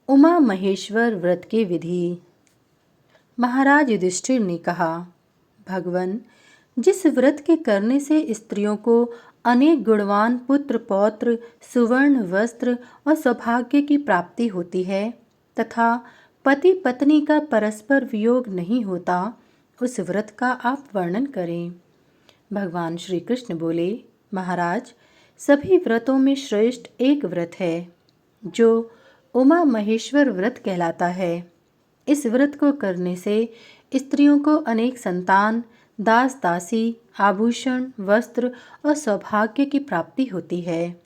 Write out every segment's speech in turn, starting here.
उमा महेश्वर व्रत की विधि। महाराज युधिष्ठिर ने कहा, भगवन, जिस व्रत के करने से स्त्रियों को अनेक गुणवान पुत्र पौत्र, सुवर्ण वस्त्र और सौभाग्य की प्राप्ति होती है तथा पति पत्नी का परस्पर वियोग नहीं होता, उस व्रत का आप वर्णन करें। भगवान श्री कृष्ण बोले, महाराज, सभी व्रतों में श्रेष्ठ एक व्रत है जो उमा महेश्वर व्रत कहलाता है। इस व्रत को करने से स्त्रियों को अनेक संतान, दास दासी, आभूषण, वस्त्र और सौभाग्य की प्राप्ति होती है।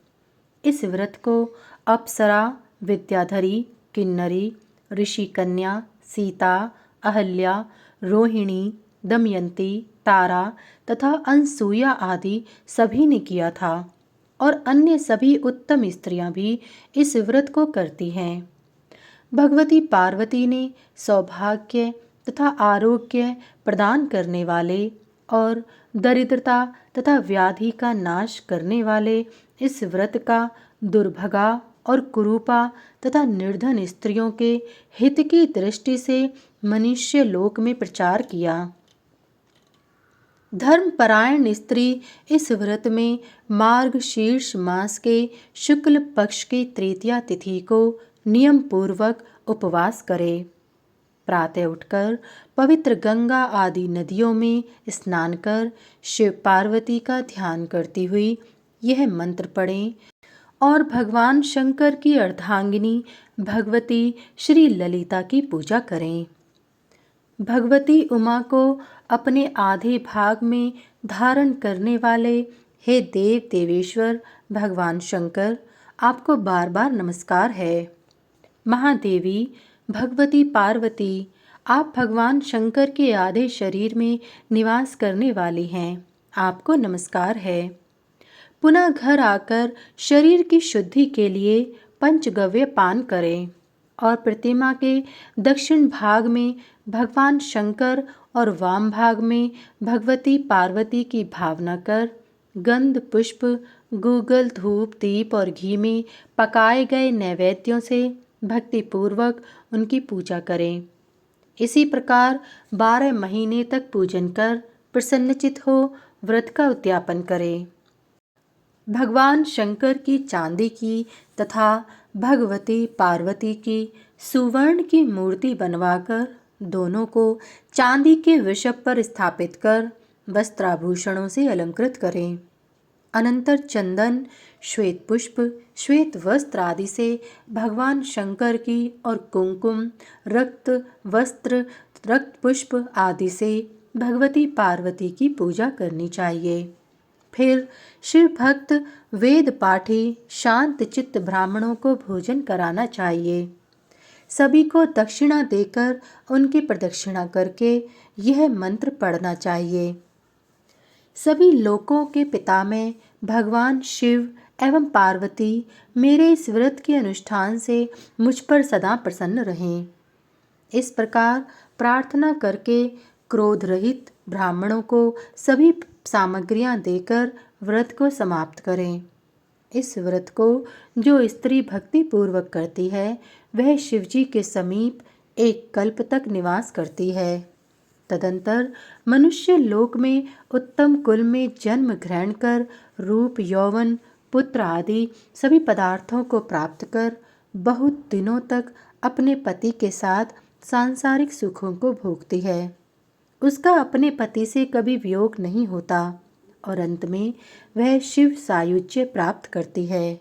इस व्रत को अप्सरा, विद्याधरी, किन्नरी, ऋषि कन्या, सीता, अहल्या, रोहिणी, दमयंती, तारा तथा अनसूया आदि सभी ने किया था और अन्य सभी उत्तम स्त्रियां भी इस व्रत को करती हैं। भगवती पार्वती ने सौभाग्य तथा आरोग्य प्रदान करने वाले और दरिद्रता तथा व्याधि का नाश करने वाले इस व्रत का दुर्भगा और कुरूपा तथा निर्धन स्त्रियों के हित की दृष्टि से मनुष्य लोक में प्रचार किया। धर्मपरायण स्त्री इस व्रत में मार्गशीर्ष मास के शुक्ल पक्ष की तृतीया तिथि को नियम पूर्वक उपवास करे। प्रातः उठकर पवित्र गंगा आदि नदियों में स्नान कर शिव पार्वती का ध्यान करती हुई यह मंत्र पढ़ें और भगवान शंकर की अर्धांगिनी भगवती श्री ललिता की पूजा करें। भगवती उमा को अपने आधे भाग में धारण करने वाले हे देव देवेश्वर भगवान शंकर, आपको बार बार नमस्कार है। महादेवी भगवती पार्वती, आप भगवान शंकर के आधे शरीर में निवास करने वाली हैं, आपको नमस्कार है। पुनः घर आकर शरीर की शुद्धि के लिए पंचगव्य पान करें और प्रतिमा के दक्षिण भाग में भगवान शंकर और वाम भाग में भगवती पार्वती की भावना कर गंध पुष्प, गूगल, धूप, दीप और घी में पकाए गए नैवेद्यों से भक्तिपूर्वक उनकी पूजा करें। इसी प्रकार 12 महीने तक पूजन कर प्रसन्नचित हो व्रत का उद्यापन करें। भगवान शंकर की चांदी की तथा भगवती पार्वती की सुवर्ण की मूर्ति बनवाकर दोनों को चांदी के वृषभ पर स्थापित कर वस्त्राभूषणों से अलंकृत करें। अनंतर चंदन, श्वेत पुष्प, श्वेत वस्त्र आदि से भगवान शंकर की और कुंकुम, रक्त वस्त्र, रक्त पुष्प आदि से भगवती पार्वती की पूजा करनी चाहिए। फिर शिव भक्त वेद पाठी शांत चित्त ब्राह्मणों को भोजन कराना चाहिए। सभी को दक्षिणा देकर उनकी प्रदक्षिणा करके यह मंत्र पढ़ना चाहिए। सभी लोकों के पितामह भगवान शिव एवं पार्वती मेरे इस व्रत के अनुष्ठान से मुझ पर सदा प्रसन्न रहें। इस प्रकार प्रार्थना करके क्रोध रहित ब्राह्मणों को सभी सामग्रियां देकर व्रत को समाप्त करें। इस व्रत को जो स्त्री भक्ति पूर्वक करती है वह शिवजी के समीप एक कल्प तक निवास करती है। तदंतर मनुष्य लोक में उत्तम कुल में जन्म ग्रहण कर रूप, यौवन, पुत्र आदि सभी पदार्थों को प्राप्त कर बहुत दिनों तक अपने पति के साथ सांसारिक सुखों को भोगती है। उसका अपने पति से कभी वियोग नहीं होता और अंत में वह शिव सायुज्य प्राप्त करती है।